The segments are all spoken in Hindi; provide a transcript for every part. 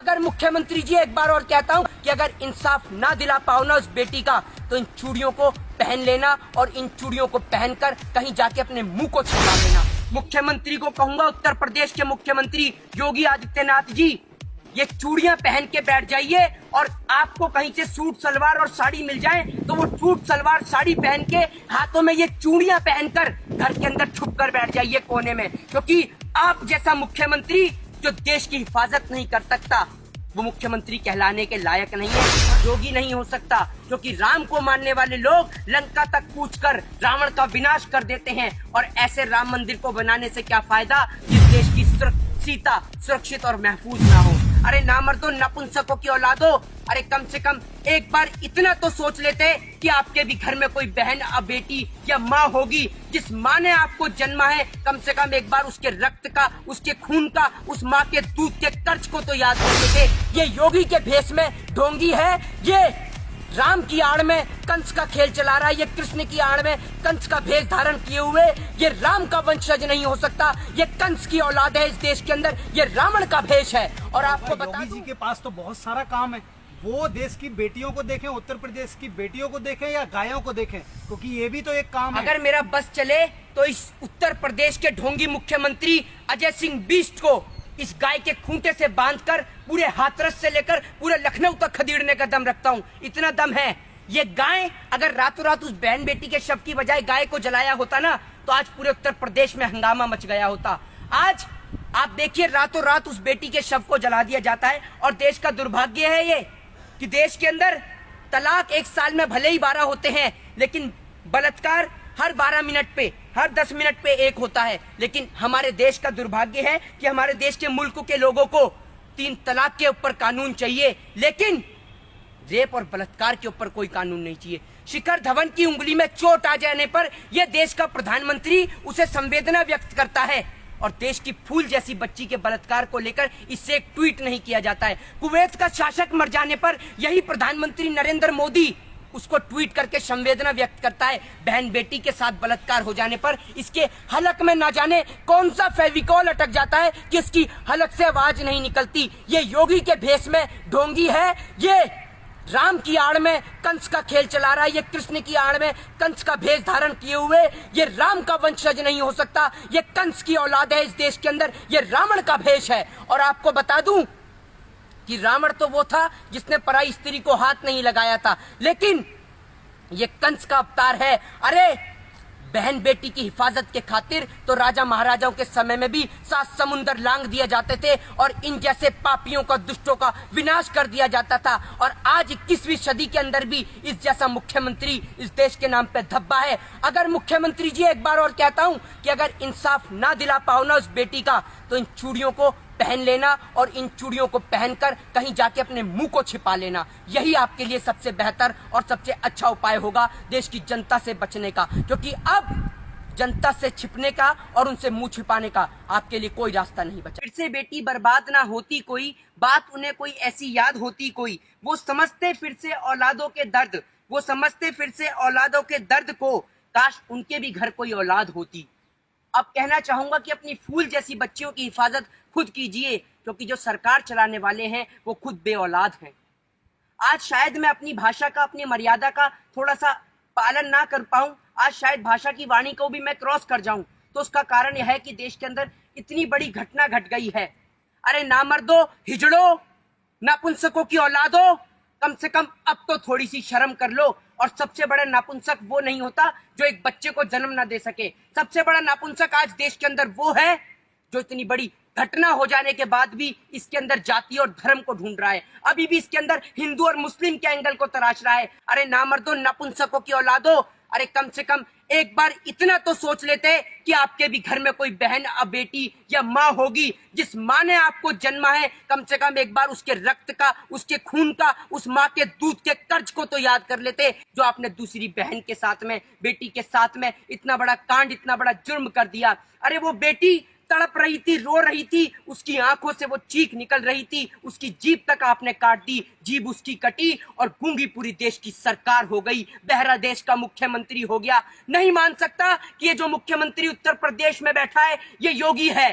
अगर मुख्यमंत्री जी, एक बार और कहता हूँ कि अगर इंसाफ ना दिला पाओ ना उस बेटी का, तो इन चूड़ियों को पहन लेना और इन चूड़ियों को पहनकर कहीं जाके अपने मुंह को छिपा लेना। मुख्यमंत्री को कहूंगा, उत्तर प्रदेश के मुख्यमंत्री योगी आदित्यनाथ जी, ये चूड़ियां पहन के बैठ जाइए और आपको कहीं से सूट सलवार और साड़ी मिल जाए तो वो सूट सलवार साड़ी पहन के हाथों में ये चूड़ियां पहनकर घर के अंदर छुप कर बैठ जाइए कोने में, क्योंकि आप जैसा मुख्यमंत्री जो देश की हिफाजत नहीं कर सकता वो मुख्यमंत्री कहलाने के लायक नहीं है, योगी नहीं हो सकता। क्योंकि राम को मानने वाले लोग लंका तक कूचकर रावण का विनाश कर देते हैं, और ऐसे राम मंदिर को बनाने से क्या फायदा जिस देश की सीता सुरक्षित और महफूज ना हो। अरे नामर्दो, नपुंसकों की औलादो, अरे कम से कम एक बार इतना तो सोच लेते कि आपके भी घर में कोई बहन या बेटी या माँ होगी, जिस माँ ने आपको जन्मा है, कम से कम एक बार उसके रक्त का, उसके खून का, उस माँ के दूध के कर्ज को तो याद कर लेते। ये योगी के भेष में ढोंगी है, ये राम की आड़ में कंस का खेल चला रहा है, ये कृष्ण की आड़ में कंस का भेष धारण किए हुए ये राम का वंशज नहीं हो सकता, ये कंस की औलाद है इस देश के अंदर, ये रावण का भेष है। और आपको बता योगी जी के पास तो बहुत सारा काम है, वो देश की बेटियों को देखें, उत्तर प्रदेश की बेटियों को देखें या गायों को देखें, क्योंकि ये भी तो एक काम है। अगर मेरा बस चले तो इस उत्तर प्रदेश के ढोंगी मुख्यमंत्री अजय सिंह बिष्ट को इस गाय के खूंटे से बांधकर पूरे हाथरस से लेकर पूरे लखनऊ तक खदेड़ने का दम रखता हूँ, इतना दम है। ये गाय अगर रातों रात उस बहन बेटी के शव की बजाय गाय को जलाया होता ना, तो आज पूरे उत्तर प्रदेश में हंगामा मच गया होता। आज आप देखिए, रातों रात उस बेटी के शव को जला दिया जाता है, और देश का दुर्भाग्य है ये कि देश के अंदर तलाक एक साल में भले ही 12 होते हैं, लेकिन बलात्कार हर 12 मिनट पे, हर 10 मिनट पे एक होता है। लेकिन हमारे देश का दुर्भाग्य है कि हमारे देश के मुल्क के लोगों को 3 तलाक के ऊपर कानून चाहिए, लेकिन रेप और बलात्कार के ऊपर कोई कानून नहीं चाहिए। शिखर धवन की उंगली में चोट आ जाने पर यह देश का प्रधानमंत्री उसे संवेदना व्यक्त करता है, और देश की फूल जैसी बच्ची के बलात्कार को लेकर इससे एक ट्वीट नहीं किया जाता है। कुवैत का शासक मर जाने पर यही प्रधानमंत्री नरेंद्र मोदी उसको ट्वीट करके संवेदना व्यक्त करता है। बहन बेटी के साथ बलात्कार हो जाने पर इसके हलक में ना जाने कौन सा फेविकॉल अटक जाता है कि इसकी हलक से आवाज नहीं निकलती। ये योगी के भेष में ढोंगी है, ये राम की आड़ में कंस का खेल चला रहा है, ये कृष्ण की आड़ में कंस का भेष धारण किए हुए ये राम का वंशज नहीं हो सकता, ये कंस की औलाद है इस देश के अंदर, ये रावण का भेष है। और आपको बता दूं कि रावण तो वो था जिसने पराई स्त्री को हाथ नहीं लगाया था, लेकिन ये कंस का अवतार है। अरे बहन बेटी की हिफाजत के खातिर तो राजा महाराजाओं के समय में भी 7 समुंदर लांग दिए जाते थे, और इन जैसे पापियों का, दुष्टों का विनाश कर दिया जाता था। और आज 21वीं सदी के अंदर भी इस जैसा मुख्यमंत्री इस देश के नाम पे धब्बा है। अगर मुख्यमंत्री जी, एक बार और कहता हूँ कि अगर इंसाफ ना दिला पाओ ना उस बेटी का, तो इन चूड़ियों को पहन लेना और इन चूड़ियों को पहनकर कहीं जाके अपने मुंह को छिपा लेना। यही आपके लिए सबसे बेहतर और सबसे अच्छा उपाय होगा देश की जनता से बचने का, क्योंकि अब जनता से छिपने का और उनसे मुंह छिपाने का आपके लिए कोई रास्ता नहीं बचा। फिर से बेटी बर्बाद ना होती कोई बात, उन्हें कोई ऐसी याद होती कोई, वो समझते फिर से औलादों के दर्द, वो समझते फिर से औलादों के दर्द को, काश उनके भी घर कोई औलाद होती। अब कहना चाहूंगा कि अपनी फूल जैसी बच्चियों की हिफाजत खुद कीजिए, क्योंकि जो सरकार चलाने वाले हैं वो खुद बेऔलाद हैं। आज शायद मैं अपनी भाषा का, अपनी मर्यादा का थोड़ा सा पालन ना कर पाऊं, आज शायद भाषा की वाणी को भी मैं क्रॉस कर जाऊं, तो उसका कारण यह है कि देश के अंदर इतनी बड़ी घटना घट गई है। अरे नामर्दो, हिजड़ो, नपुंसकों की औलादो, कम से कम अब तो थोड़ी सी शर्म कर लो। और सबसे बड़ा नापुंसक वो नहीं होता जो एक बच्चे को जन्म ना दे सके, सबसे बड़ा नापुंसक आज देश के अंदर वो है जो इतनी बड़ी घटना हो जाने के बाद भी इसके अंदर जाति और धर्म को ढूंढ रहा है, अभी भी इसके अंदर हिंदू और मुस्लिम के एंगल को तराश रहा है। अरे नामर्दो, नपुंसकों की औलादो, अरे कम से कम एक बार इतना तो सोच लेते कि आपके भी घर में कोई बहन या बेटी या माँ होगी, जिस माँ ने आपको जन्मा है, कम से कम एक बार उसके रक्त का, उसके खून का, उस माँ के दूध के कर्ज को तो याद कर लेते, जो आपने दूसरी बहन के साथ में, बेटी के साथ में इतना बड़ा कांड, इतना बड़ा जुर्म कर दिया। अरे वो बेटी तड़प रही थी, रो रही थी, उसकी आंखों से वो चीख निकल रही थी, उसकी जीभ तक आपने काट दी, जीभ उसकी कटी और गूंगी पूरी देश की सरकार हो गई, बहरा देश का मुख्यमंत्री हो गया। नहीं मान सकता कि ये जो मुख्यमंत्री उत्तर प्रदेश में बैठा है ये योगी है,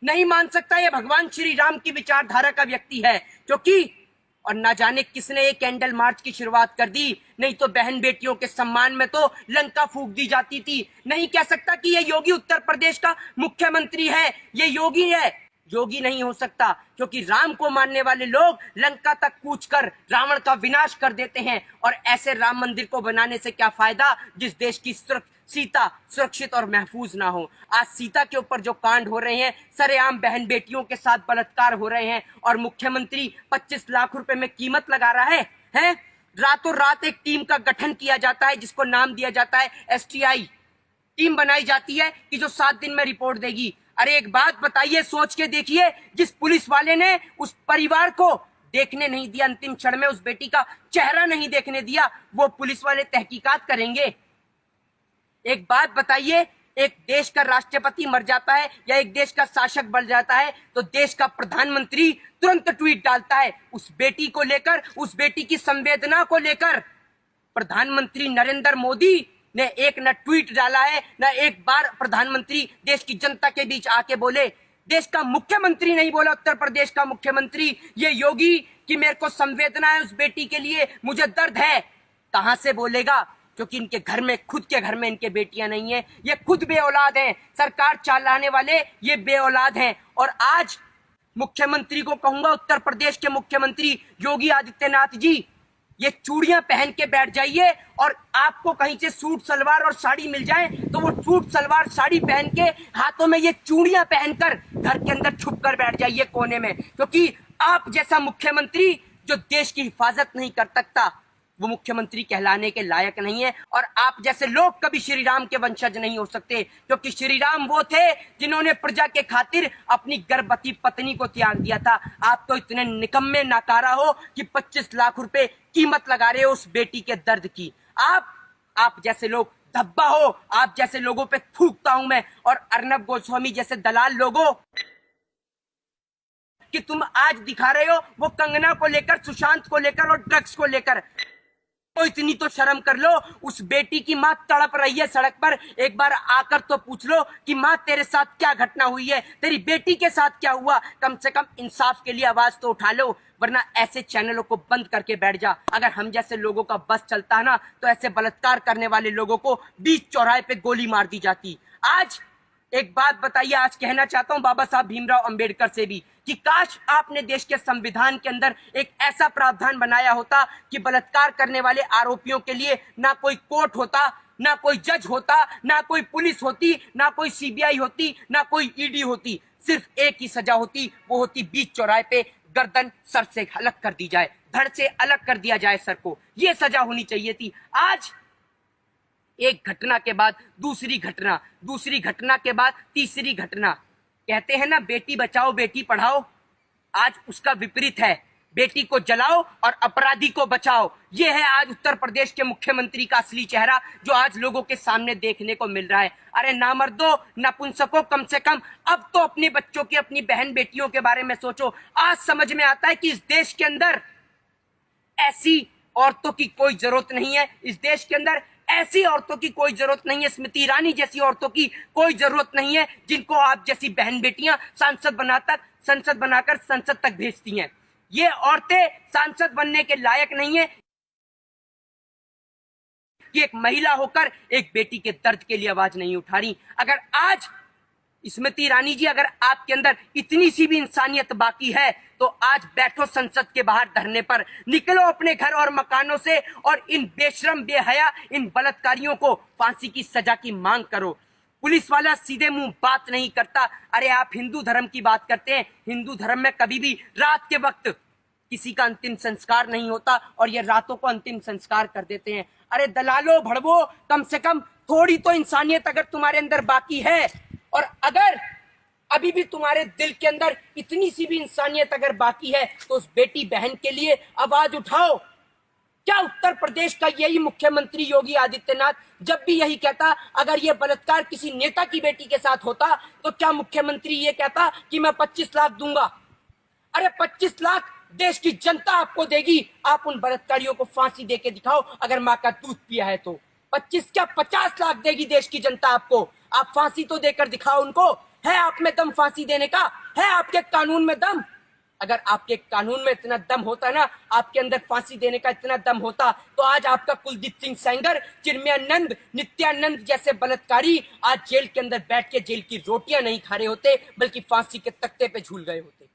नहीं मान सकता ये भगवान श्री राम की विचारधारा का व्यक्ति है, क्योंकि और ना जाने किसने ये कैंडल मार्च की शुरुआत कर दी, नहीं तो बहन बेटियों के सम्मान में तो लंका फूंक दी जाती थी। नहीं कह सकता कि ये योगी उत्तर प्रदेश का मुख्यमंत्री है, ये योगी है। योगी नहीं हो सकता, क्योंकि राम को मानने वाले लोग लंका तक कूच कर रावण का विनाश कर देते हैं। और ऐसे राम मंदिर को बनाने से क्या फायदा जिस देश की सीता सुरक्षित और महफूज ना हो। आज सीता के ऊपर जो कांड हो रहे हैं, सरेआम बहन बेटियों के साथ बलात्कार हो रहे हैं, और मुख्यमंत्री 25 लाख रुपए में कीमत लगा रहा है? रातों रात एक टीम का गठन किया जाता है जिसको नाम दिया जाता है STI। टीम बनाई जाती है कि जो 7 दिन में रिपोर्ट देगी। अरे एक बात बताइए, सोच के देखिए, जिस पुलिस वाले ने उस परिवार को देखने नहीं दिया, अंतिम क्षण में उस बेटी का चेहरा नहीं देखने दिया, वो पुलिस वाले तहकीकात करेंगे? एक बात बताइए, एक देश का राष्ट्रपति मर जाता है या एक देश का शासक बन जाता है तो देश का प्रधानमंत्री तुरंत ट्वीट डालता है उस बेटी को लेकर, उस बेटी की संवेदना को लेकर। प्रधानमंत्री नरेंद्र मोदी ने एक न ट्वीट डाला है, न एक बार प्रधानमंत्री देश की जनता के बीच आके बोले। देश का मुख्यमंत्री नहीं बोला, उत्तर प्रदेश का मुख्यमंत्री, ये योगी, कि मेरे को संवेदना है उस बेटी के लिए, मुझे दर्द है। कहां से बोलेगा? क्योंकि इनके घर में, खुद के घर में इनके बेटियां नहीं है, ये खुद बेऔलाद हैं। सरकार चलाने वाले ये बेऔलाद हैं। और आज मुख्यमंत्री को कहूंगा, उत्तर प्रदेश के मुख्यमंत्री योगी आदित्यनाथ जी, ये चूड़ियां पहन के बैठ जाइए, और आपको कहीं से सूट सलवार और साड़ी मिल जाए तो वो सूट सलवार साड़ी पहन के हाथों में ये चूड़ियां पहनकर घर के अंदर छुप कर बैठ जाइए कोने में। क्योंकि आप जैसा मुख्यमंत्री जो देश की हिफाजत नहीं कर सकता, वो मुख्यमंत्री कहलाने के लायक नहीं है। और आप जैसे लोग कभी श्री राम के वंशज नहीं हो सकते, क्योंकि श्री राम वो थे जिन्होंने प्रजा के खातिर अपनी गर्भवती पत्नी को त्याग दिया था। आप तो इतने निकम्मे नाकारा हो कि 25 लाख रुपए कीमत लगा रहे हो उस बेटी के दर्द की। आप जैसे लोग धब्बा हो, आप जैसे लोगों पे थूकता हूं मैं। और अर्नब गोस्वामी जैसे दलाल लोगों कि तुम आज दिखा रहे हो वो कंगना को लेकर, सुशांत को लेकर और ड्रग्स को लेकर, तो इतनी तो शर्म कर लो। उस बेटी की मां तड़प रही है सड़क पर, एक बार आकर तो पूछ लो कि मां तेरे साथ क्या घटना हुई है, तेरी बेटी के साथ क्या हुआ। कम से कम इंसाफ के लिए आवाज तो उठा लो, वरना ऐसे चैनलों को बंद करके बैठ जा। अगर हम जैसे लोगों का बस चलता है ना, तो ऐसे बलात्कार करने वाले लोगों को बीच चौराहे पे गोली मार दी जाती। आज एक बात बताइए, आज कहना चाहता हूं बाबा साहब भीमराव अंबेडकर से भी, कि काश आपने देश के संविधान के अंदर एक ऐसा प्रावधान बनाया होता कि बलात्कार करने वाले आरोपियों के लिए ना कोई कोर्ट होता, ना कोई जज होता, ना कोई पुलिस होती, ना कोई CBI होती, ना कोई ED होती। सिर्फ एक ही सजा होती, वो होती बीच चौराहे पे गर्दन सर से अलग कर दी जाए, धड़ से अलग कर दिया जाए सर को। ये सजा होनी चाहिए थी। आज एक घटना के बाद दूसरी घटना, दूसरी घटना के बाद तीसरी घटना। कहते हैं ना, बेटी बचाओ बेटी पढ़ाओ, आज उसका विपरीत है। बेटी को जलाओ और अपराधी को बचाओ। ये है आज उत्तर प्रदेश के मुख्यमंत्री का असली चेहरा, जो आज लोगों के सामने देखने को मिल रहा है। अरे नामर्दो, नपुंसको, कम से कम अब तो अपने बच्चों की, अपनी बहन बेटियों के बारे में सोचो। आज समझ में आता है कि इस देश के अंदर ऐसी औरतों की कोई जरूरत नहीं है। इस देश के अंदर ऐसी औरतों की कोई जरूरत नहीं है, स्मृति ईरानी जैसी औरतों की कोई जरूरत नहीं है, जिनको आप जैसी बहन बेटियां संसद बनाकर संसद तक भेजती हैं। ये औरतें सांसद बनने के लायक नहीं है कि एक महिला होकर एक बेटी के दर्द के लिए आवाज नहीं उठा रही। अगर आज स्मृति ईरानी जी, अगर आपके अंदर इतनी सी भी इंसानियत बाकी है तो आज बैठो संसद के बाहर धरने पर, निकलो अपने घर और मकानों से और इन बेशरम बेहया, इन बलात्कारियों को फांसी की सजा की मांग करो। पुलिस वाला सीधे मुंह बात नहीं करता। अरे आप हिंदू धर्म की बात करते हैं, हिंदू धर्म में कभी भी रात के वक्त किसी का अंतिम संस्कार नहीं होता और ये रातों को अंतिम संस्कार कर देते हैं। अरे दलालो भड़वो, कम से कम थोड़ी तो इंसानियत अगर तुम्हारे अंदर बाकी है, और अगर अभी भी तुम्हारे दिल के अंदर इतनी सी भी इंसानियत अगर बाकी है, तो उस बेटी बहन के लिए आवाज उठाओ। क्या उत्तर प्रदेश का यही मुख्यमंत्री योगी आदित्यनाथ जब भी यही कहता, अगर ये बलात्कार किसी नेता की बेटी के साथ होता तो क्या मुख्यमंत्री ये कहता कि मैं 25 लाख दूंगा? अरे 25 लाख देश की जनता आपको देगी। आप उन बलात्कारियों को फांसी देके दिखाओ, अगर माँ का दूध पिया है तो। 25 क्या 50 लाख देगी देश की जनता आपको। आप फांसी तो देकर दिखाओ उनको। है आप में दम फांसी देने का? है आपके कानून में दम? अगर आपके कानून में इतना दम होता ना, आपके अंदर फांसी देने का इतना दम होता, तो आज आपका कुलदीप सिंह सेंगर, चिन्मयानंद, नित्यानंद जैसे बलात्कारी आज जेल के अंदर बैठ के जेल की रोटियां नहीं खा रहे होते, बल्कि फांसी के तख्ते पे झूल गए होते।